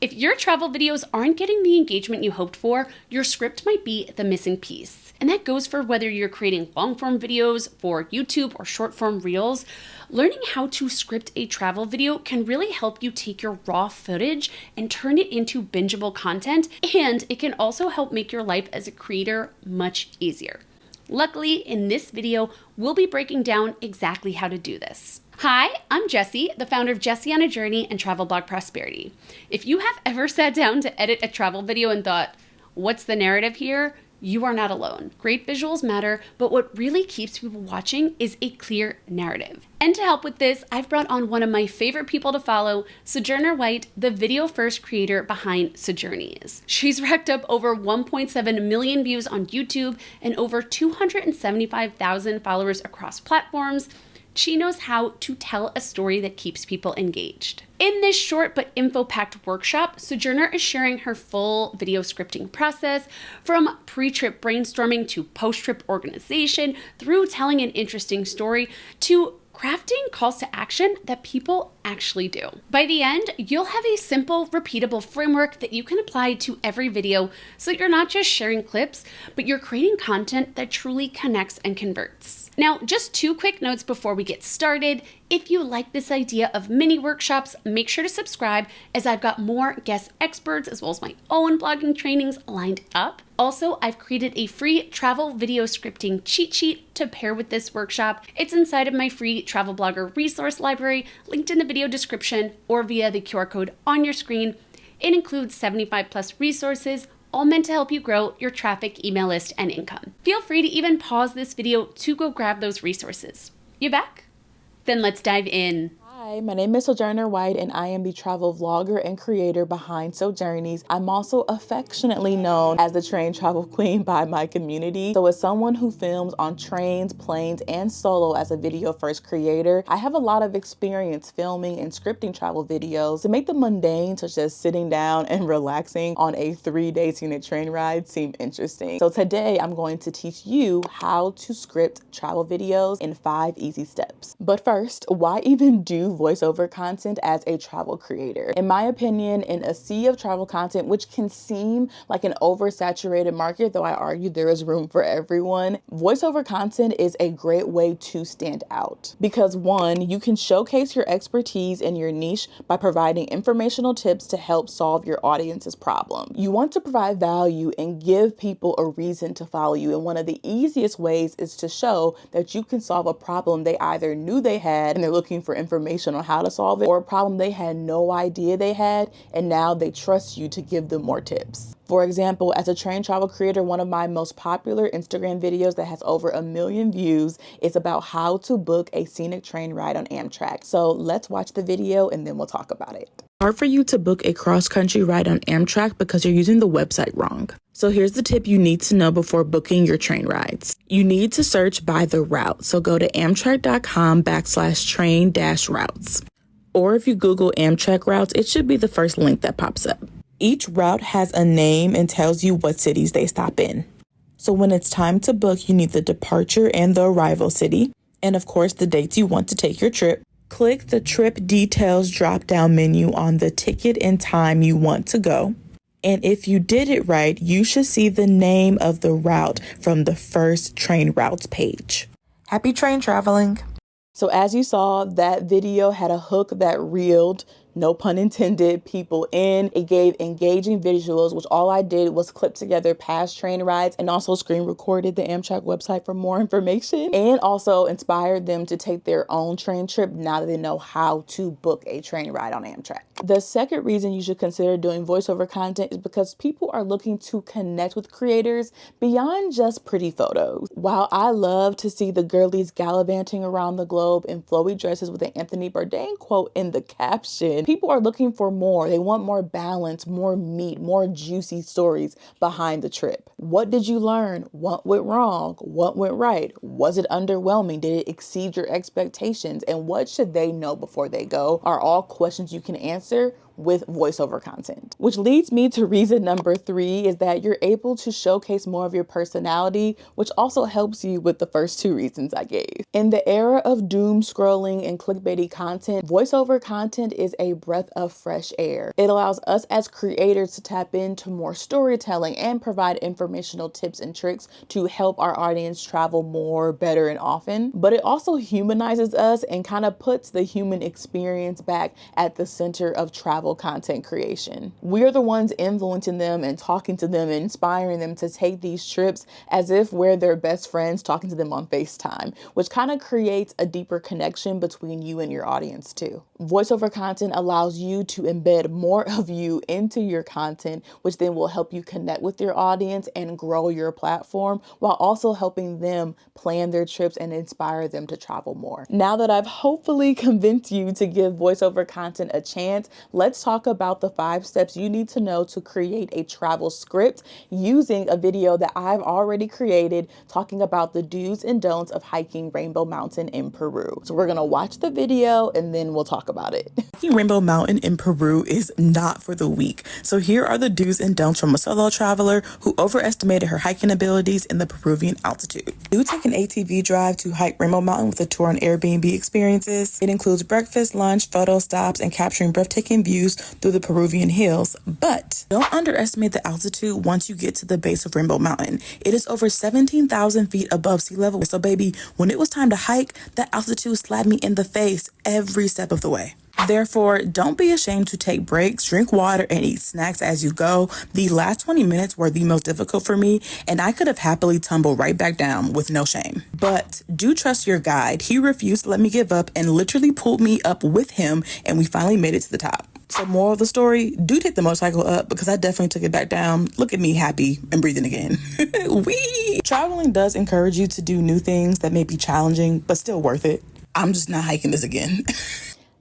If your travel videos aren't getting the engagement you hoped for, your script might be the missing piece. And that goes for whether you're creating long-form videos for YouTube or short-form reels. Learning how to script a travel video can really help you take your raw footage and turn it into bingeable content, and it can also help make your life as a creator much easier. Luckily, in this video, we'll be breaking down exactly how to do this. Hi, I'm Jessie, the founder of Jessie on a Journey and Travel Blog Prosperity. If you have ever sat down to edit a travel video and thought, what's the narrative here? You are not alone. Great visuals matter, but what really keeps people watching is a clear narrative. And to help with this, I've brought on one of my favorite people to follow, Soujourner White, the video-first creator behind Soujourneys. She's racked up over 1.7 million views on YouTube and over 275,000 followers across platforms. She knows how to tell a story that keeps people engaged. In this short but info-packed workshop, Soujourner is sharing her full video scripting process, from pre-trip brainstorming to post-trip organization, through telling an interesting story, to crafting calls to action that people actually do. By the end, you'll have a simple, repeatable framework that you can apply to every video, so you're not just sharing clips, but you're creating content that truly connects and converts. Now, just two quick notes before we get started. If you like this idea of mini workshops, make sure to subscribe, as I've got more guest experts as well as my own blogging trainings lined up. Also, I've created a free travel video scripting cheat sheet to pair with this workshop. It's inside of my free travel blogger resource library, linked in the video description or via the QR code on your screen. It includes 75 plus resources, all meant to help you grow your traffic, email list, and income. Feel free to even pause this video to go grab those resources. You back? Then let's dive in. Hi, my name is Soujourner White, and I am the travel vlogger and creator behind Soujourneys. I'm also affectionately known as the train travel queen by my community. So as someone who films on trains, planes, and solo as a video first creator, I have a lot of experience filming and scripting travel videos to make the mundane, such as sitting down and relaxing on a 3-day scenic train ride, seem interesting. So today I'm going to teach you how to script travel videos in 5 easy steps. But first, why even do voiceover content as a travel creator? In my opinion, in a sea of travel content, which can seem like an oversaturated market, though I argue there is room for everyone, voiceover content is a great way to stand out. Because one, you can showcase your expertise in your niche by providing informational tips to help solve your audience's problem. You want to provide value and give people a reason to follow you, and one of the easiest ways is to show that you can solve a problem they either knew they had and they're looking for information on how to solve it, or a problem they had no idea they had and now they trust you to give them more tips. For example, as a train travel creator, one of my most popular Instagram videos that has over 1 million views is about how to book a scenic train ride on Amtrak. So let's watch the video and then we'll talk about it. Hard for you to book a cross-country ride on Amtrak because you're using the website wrong. So here's the tip you need to know before booking your train rides. You need to search by the route. So go to amtrak.com/train-routes. Or if you Google Amtrak routes, it should be the first link that pops up. Each route has a name and tells you what cities they stop in. So when it's time to book, you need the departure and the arrival city, and of course the dates you want to take your trip. Click the trip details drop-down menu on the ticket and time you want to go. And if you did it right, you should see the name of the route from the first train routes page. Happy train traveling. So as you saw, that video had a hook that reeled, no pun intended, people in. It gave engaging visuals, which all I did was clip together past train rides and also screen recorded the Amtrak website for more information, and also inspired them to take their own train trip now that they know how to book a train ride on Amtrak. The second reason you should consider doing voiceover content is because people are looking to connect with creators beyond just pretty photos. While I love to see the girlies gallivanting around the globe in flowy dresses with an Anthony Bourdain quote in the caption, people are looking for more. They want more balance, more meat, more juicy stories behind the trip. What did you learn? What went wrong? What went right? Was it underwhelming? Did it exceed your expectations? And what should they know before they go? Are all questions you can answer with voiceover content. Which leads me to reason number 3 is that you're able to showcase more of your personality, which also helps you with the first 2 reasons I gave. In the era of doom scrolling and clickbaity content, voiceover content is a breath of fresh air. It allows us as creators to tap into more storytelling and provide informational tips and tricks to help our audience travel more, better, and often. But it also humanizes us and kind of puts the human experience back at the center of travel content creation. We're the ones influencing them and talking to them and inspiring them to take these trips as if we're their best friends talking to them on FaceTime, which kind of creates a deeper connection between you and your audience too. Voiceover content allows you to embed more of you into your content, which then will help you connect with your audience and grow your platform while also helping them plan their trips and inspire them to travel more. Now that I've hopefully convinced you to give voiceover content a chance, let's talk about the 5 steps you need to know to create a travel script using a video that I've already created talking about the do's and don'ts of hiking Rainbow Mountain in Peru. So we're gonna watch the video and then we'll talk about it. Hiking Rainbow Mountain in Peru is not for the weak. So here are the do's and don'ts from a solo traveler who overestimated her hiking abilities in the Peruvian altitude. Do take an ATV drive to hike Rainbow Mountain with a tour on Airbnb experiences. It includes breakfast, lunch, photo stops, and capturing breathtaking views through the Peruvian hills. But don't underestimate the altitude once you get to the base of Rainbow Mountain. It is over 17,000 feet above sea level. So baby, when it was time to hike, that altitude slapped me in the face every step of the way. Therefore, don't be ashamed to take breaks, drink water, and eat snacks as you go. The last 20 minutes were the most difficult for me, and I could have happily tumbled right back down with no shame. But do trust your guide. He refused to let me give up and literally pulled me up with him, and we finally made it to the top. So moral of the story, do take the motorcycle up because I definitely took it back down. Look at me happy and breathing again. Wee! Traveling does encourage you to do new things that may be challenging, but still worth it. I'm just not hiking this again.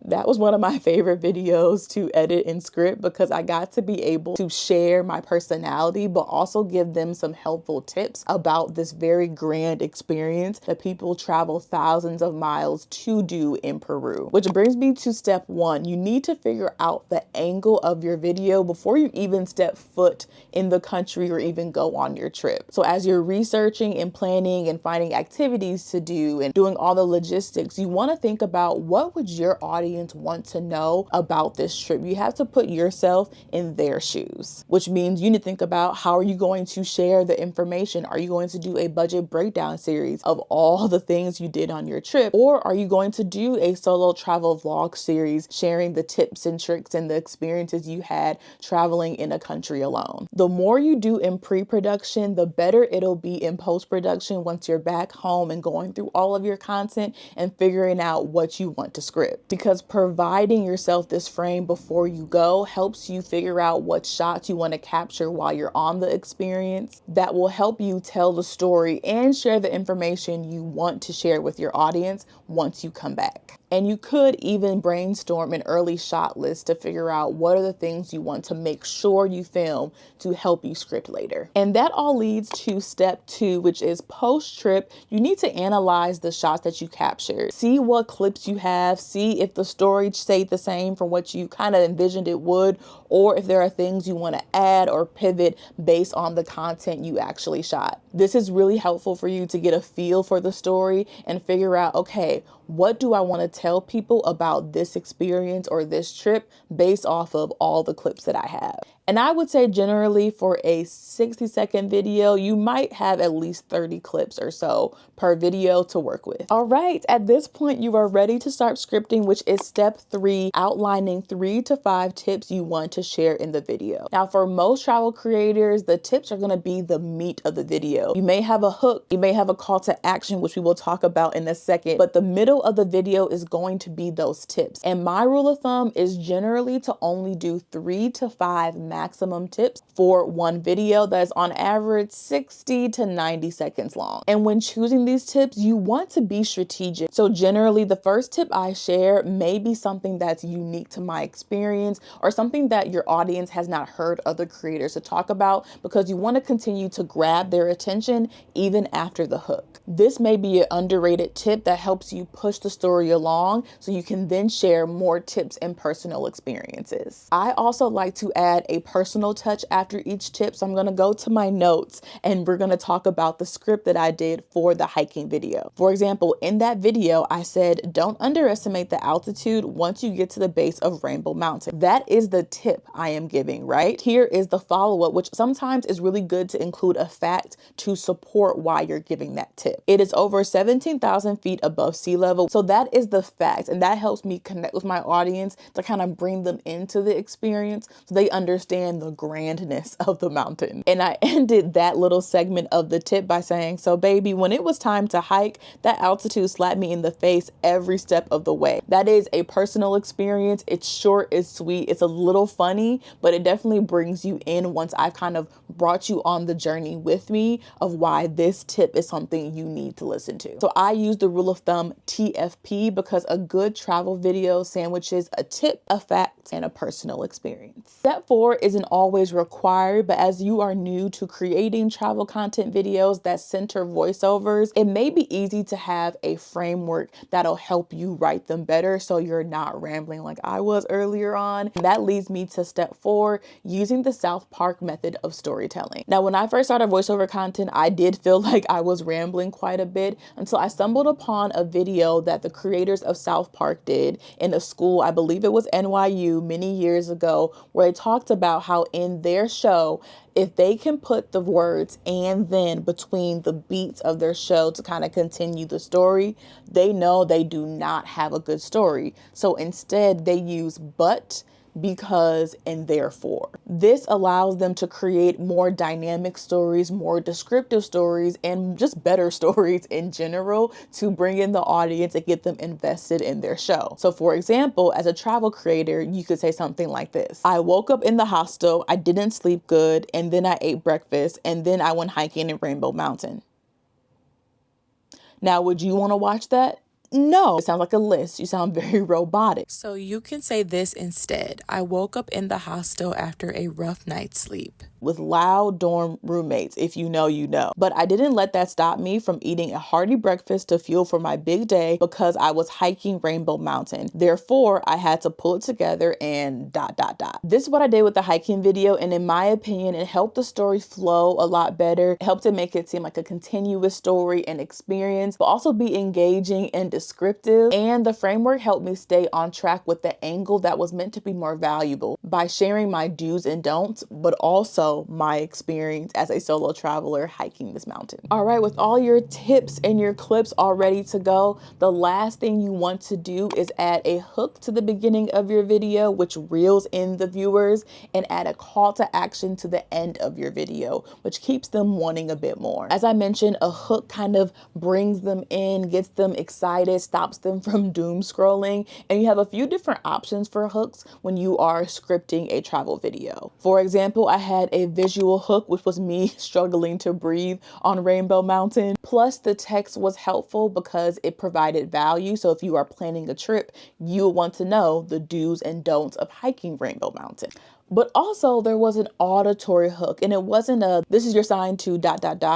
That was one of my favorite videos to edit and script because I got to be able to share my personality, but also give them some helpful tips about this very grand experience that people travel thousands of miles to do in Peru. Which brings me to step 1. You need to figure out the angle of your video before you even step foot in the country or even go on your trip. So as you're researching and planning and finding activities to do and doing all the logistics, you want to think about what would your audience want to know about this trip. You have to put yourself in their shoes, which means you need to think about how are you going to share the information? Are you going to do a budget breakdown series of all the things you did on your trip? Or are you going to do a solo travel vlog series sharing the tips and tricks and the experiences you had traveling in a country alone? The more you do in pre-production, the better it'll be in post-production once you're back home and going through all of your content and figuring out what you want to script. Because providing yourself this frame before you go helps you figure out what shots you want to capture while you're on the experience. That will help you tell the story and share the information you want to share with your audience once you come back. And you could even brainstorm an early shot list to figure out what are the things you want to make sure you film to help you script later. And that all leads to step 2, which is post-trip. You need to analyze the shots that you captured. See what clips you have. See if the story stayed the same from what you kind of envisioned it would, or if there are things you want to add or pivot based on the content you actually shot. This is really helpful for you to get a feel for the story and figure out, okay, what do I want to tell people about this experience or this trip based off of all the clips that I have? And I would say generally for a 60-second video, you might have at least 30 clips or so per video to work with. All right, at this point, you are ready to start scripting, which is step 3, outlining 3 to 5 tips you want to share in the video. Now, for most travel creators, the tips are going to be the meat of the video. You may have a hook, you may have a call to action, which we will talk about in a second, but the middle of the video is going to be those tips. And my rule of thumb is generally to only do 3 to 5 max maximum tips for one video that is on average 60 to 90 seconds long. And when choosing these tips, you want to be strategic. So generally, the first tip I share may be something that's unique to my experience or something that your audience has not heard other creators to talk about, because you want to continue to grab their attention even after the hook. This may be an underrated tip that helps you push the story along so you can then share more tips and personal experiences. I also like to add a personal touch after each tip. So I'm going to go to my notes and we're going to talk about the script that I did for the hiking video. For example, in that video, I said, don't underestimate the altitude once you get to the base of Rainbow Mountain. That is the tip I am giving, right? Here is the follow-up, which sometimes is really good to include a fact to support why you're giving that tip. It is over 17,000 feet above sea level. So that is the fact. And that helps me connect with my audience to kind of bring them into the experience so they understand the grandness of the mountain. And I ended that little segment of the tip by saying, so baby, when it was time to hike, that altitude slapped me in the face every step of the way. That is a personal experience. It's short, it's sweet, it's a little funny, but it definitely brings you in once I've kind of brought you on the journey with me of why this tip is something you need to listen to. So I use the rule of thumb TFP because a good travel video sandwiches a tip, a fact, and a personal experience. Step 4 isn't always required, but as you are new to creating travel content videos that center voiceovers, it may be easy to have a framework that'll help you write them better so you're not rambling like I was earlier on. And that leads me to step 4, using the South Park method of storytelling. Now, when I first started voiceover content, I did feel like I was rambling quite a bit until I stumbled upon a video that the creators of South Park did in a school, I believe it was NYU, many years ago, where they talked about how in their show, if they can put the words and then between the beats of their show to kind of continue the story, they know they do not have a good story. So instead they use but, because, and therefore. This allows them to create more dynamic stories, more descriptive stories, and just better stories in general to bring in the audience and get them invested in their show. So for example, as a travel creator, you could say something like this. I woke up in the hostel, I didn't sleep good, and then I ate breakfast, and then I went hiking in Rainbow Mountain. Now, would you want to watch that? No, it sounds like a list. You sound very robotic. So you can say this instead. I woke up in the hostel after a rough night's sleep. With loud dorm roommates, if you know, you know. But I didn't let that stop me from eating a hearty breakfast to fuel for my big day because I was hiking Rainbow Mountain. Therefore, I had to pull it together and ... This is what I did with the hiking video, and in my opinion, it helped the story flow a lot better. It helped it make it seem like a continuous story and experience, but also be engaging and descriptive. And the framework helped me stay on track with the angle that was meant to be more valuable by sharing my do's and don'ts, but also my experience as a solo traveler hiking this mountain. All right, with all your tips and your clips all ready to go, the last thing you want to do is add a hook to the beginning of your video, which reels in the viewers, and add a call to action to the end of your video, which keeps them wanting a bit more. As I mentioned, a hook kind of brings them in, gets them excited, stops them from doom scrolling, and you have a few different options for hooks when you are scripting a travel video. For example, I had a visual hook, which was me struggling to breathe on Rainbow Mountain. Plus, the text was helpful because it provided value. So if you are planning a trip, you'll want to know the do's and don'ts of hiking Rainbow Mountain. But also there was an auditory hook, and it wasn't a, this is your sign to ...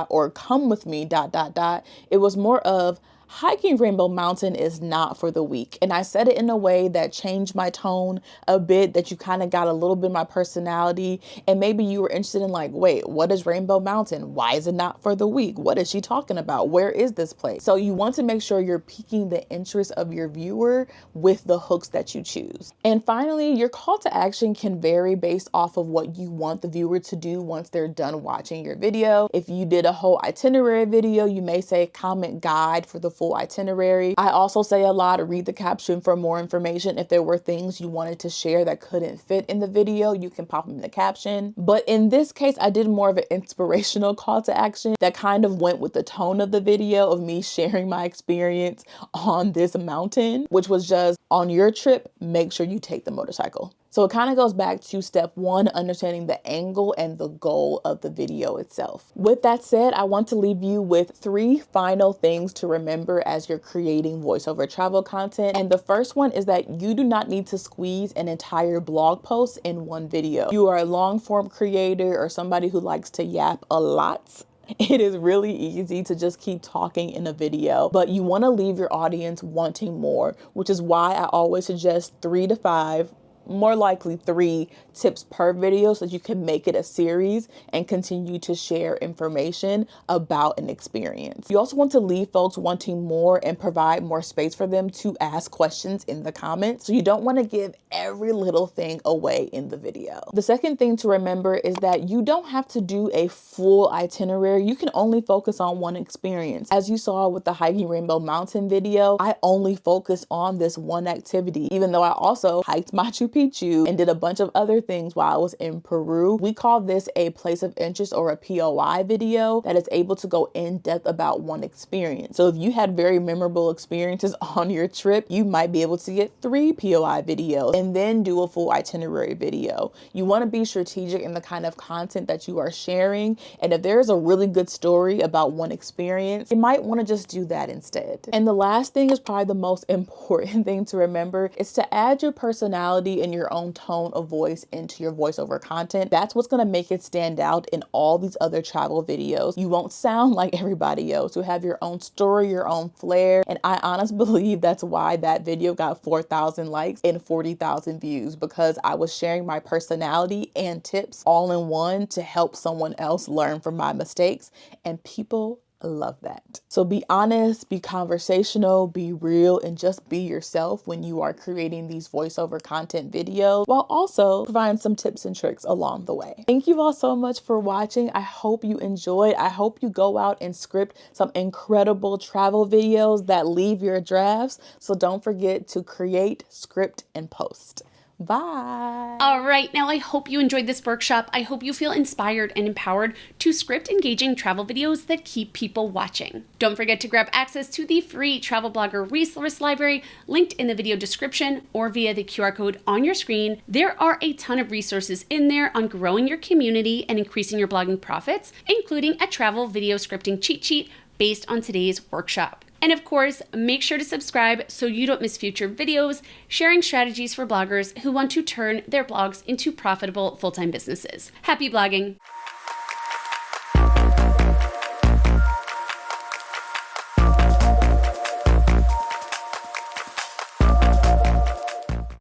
or come with me ... It was more of, hiking Rainbow Mountain is not for the weak. And I said it in a way that changed my tone a bit, that you kind of got a little bit of my personality. And maybe you were interested in like, wait, what is Rainbow Mountain? Why is it not for the weak? What is she talking about? Where is this place? So you want to make sure you're piquing the interest of your viewer with the hooks that you choose. And finally, your call to action can vary based off of what you want the viewer to do once they're done watching your video. If you did a whole itinerary video, you may say comment guide for the full itinerary. I also say a lot, read the caption for more information. If there were things you wanted to share that couldn't fit in the video, you can pop them in the caption. But in this case, I did more of an inspirational call to action that kind of went with the tone of the video of me sharing my experience on this mountain, which was just, on your trip, make sure you take the motorcycle. So it kind of goes back to step one, understanding the angle and the goal of the video itself. With that said, I want to leave you with 3 final things to remember as you're creating voiceover travel content. And the first one is that you do not need to squeeze an entire blog post in one video. You are a long form creator or somebody who likes to yap a lot. It is really easy to just keep talking in a video, but you want to leave your audience wanting more, which is why I always suggest 3 to 5, more likely 3 tips per video so that you can make it a series and continue to share information about an experience. You also want to leave folks wanting more and provide more space for them to ask questions in the comments. So you don't want to give every little thing away in the video. The second thing to remember is that you don't have to do a full itinerary. You can only focus on one experience. As you saw with the hiking Rainbow Mountain video, I only focused on this one activity, even though I also hiked Machu Picchu and did a bunch of other things while I was in Peru. We call this a place of interest or a POI video that is able to go in depth about one experience. So if you had very memorable experiences on your trip, you might be able to get 3 POI videos and then do a full itinerary video. You want to be strategic in the kind of content that you are sharing. And if there's a really good story about one experience, you might want to just do that instead. And the last thing is probably the most important thing to remember is to add your personality and your own tone of voice into your voiceover content. That's what's going to make it stand out in all these other travel videos. You won't sound like everybody else. You have your own story, your own flair. And I honestly believe that's why that video got 4,000 likes and 40,000 views, because I was sharing my personality and tips all in one to help someone else learn from my mistakes. And people love that. So be honest, be conversational, be real, and just be yourself when you are creating these voiceover content videos, while also providing some tips and tricks along the way. Thank you all so much for watching. I hope you enjoyed. I hope you go out and script some incredible travel videos that leave your drafts. So don't forget to create, script, and post. Bye. All right, now I hope you enjoyed this workshop. I hope you feel inspired and empowered to script engaging travel videos that keep people watching. Don't forget to grab access to the free Travel Blogger resource library linked in the video description or via the QR code on your screen. There are a ton of resources in there on growing your community and increasing your blogging profits, including a travel video scripting cheat sheet based on today's workshop. And of course, make sure to subscribe so you don't miss future videos sharing strategies for bloggers who want to turn their blogs into profitable full-time businesses. Happy blogging!